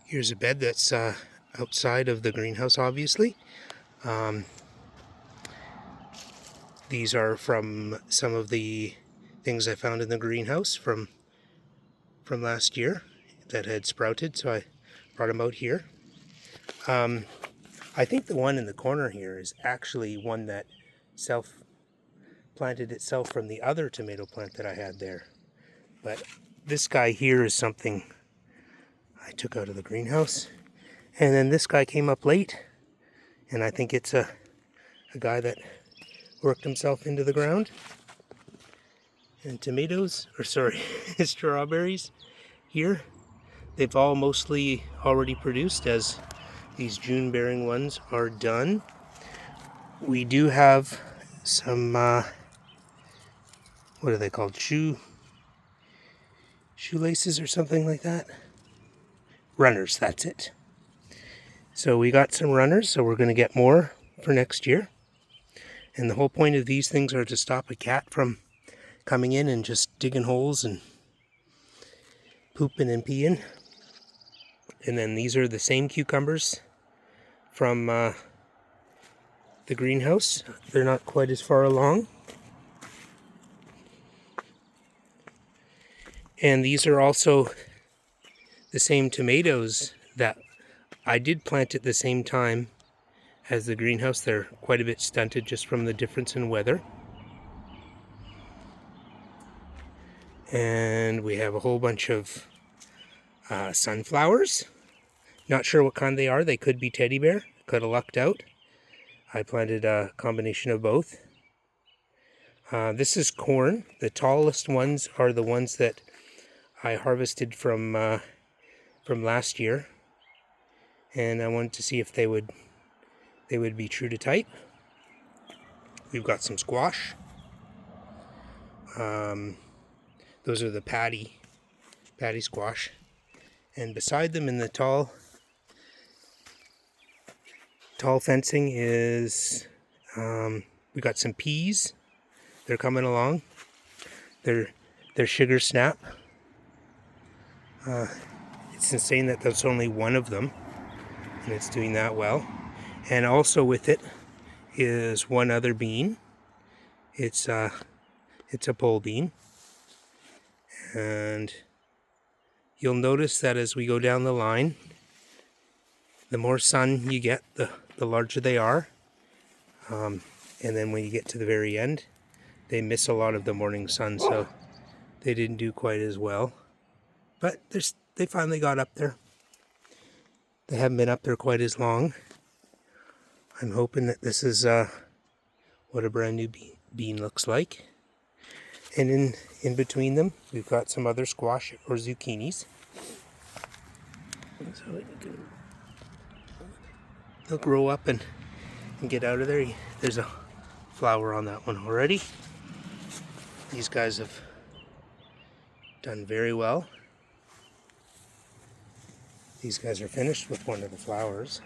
Here's a bed that's outside of the greenhouse, obviously. These are from some of the things I found in the greenhouse from last year that had sprouted, so I brought them out here. I think the one in the corner here is actually one that self-planted itself from the other tomato plant that I had there. But this guy here is something I took out of the greenhouse. And then this guy came up late, and I think it's a guy that worked himself into the ground. And strawberries here, they've all mostly already produced, as these June bearing ones are done. We do have some, what are they called? Shoelaces or something like that? Runners, that's it. So we got some runners, so we're going to get more for next year. And the whole point of these things are to stop a cat from coming in and just digging holes and pooping and peeing. And then these are the same cucumbers from the greenhouse. They're not quite as far along. And these are also the same tomatoes that I did plant at the same time as the greenhouse. They're quite a bit stunted just from the difference in weather. And we have a whole bunch of sunflowers. Not sure what kind they are. They could be teddy bear. Could have lucked out. I planted a combination of both. This is corn. The tallest ones are the ones that I harvested from last year, and I wanted to see if they would be true to type. We've got some squash. Those are the patty squash, and beside them in the tall fencing is we got some peas. They're coming along. They're sugar snap. It's insane that there's only one of them, and it's doing that well. And also with it is one other bean. It's a pole bean, and you'll notice that as we go down the line, the more sun you get, the larger they are. And then when you get to the very end, they miss a lot of the morning sun, so they didn't do quite as well. But they finally got up there. They haven't been up there quite as long. I'm hoping that this is what a brand new bean looks like. And in between them, we've got some other squash or zucchinis. So they'll grow up and get out of there. There's a flower on that one already. These guys have done very well. These guys are finished with one of the flowers.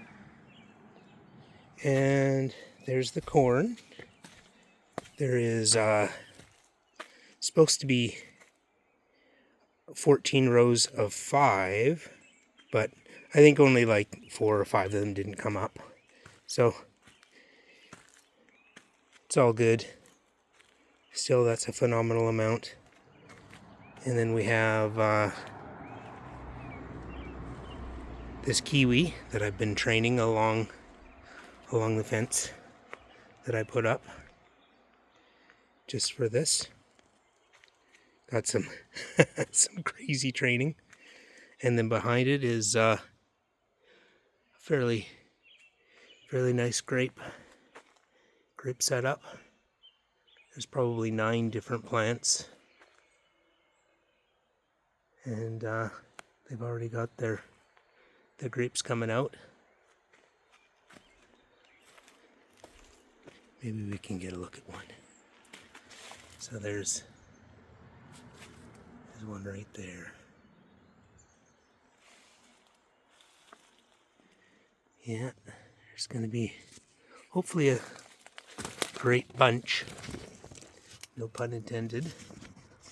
And there's the corn. There is supposed to be 14 rows of 5, but I think only like 4 or 5 of them didn't come up. So it's all good. Still, that's a phenomenal amount. And then we have this kiwi that I've been training along the fence that I put up just for this. Got some some crazy training. And then behind it is a fairly nice grape setup. There's probably 9 different plants, and they've already got their grapes coming out. Maybe we can get a look at one. So there's one right there. Yeah, there's going to be hopefully a great bunch. No pun intended.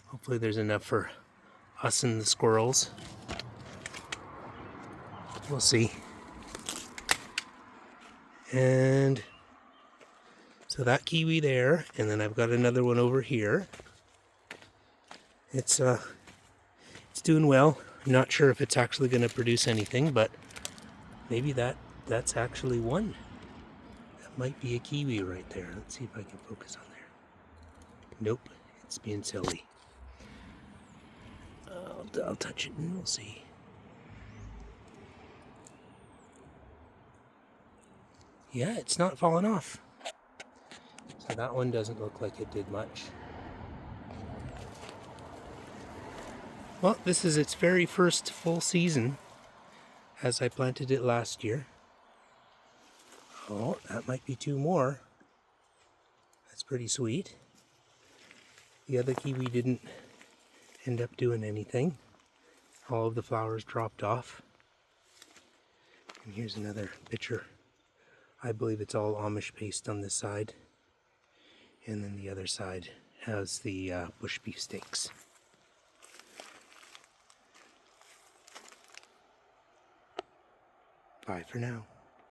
Hopefully there's enough for us and the squirrels. We'll see. And so that kiwi there, and then I've got another one over here. It's doing well. I'm not sure if it's actually going to produce anything, but maybe that's actually one. That might be a kiwi right there. Let's see if I can focus on there. Nope, it's being silly. I'll touch it and we'll see. Yeah, it's not falling off. So that one doesn't look like it did much. Well, this is its very first full season, as I planted it last year. Oh, that might be two more. That's pretty sweet. The other kiwi didn't end up doing anything. All of the flowers dropped off. And here's another picture. I believe it's all Amish paste on this side. And then the other side has the bush beef steaks. Bye for now.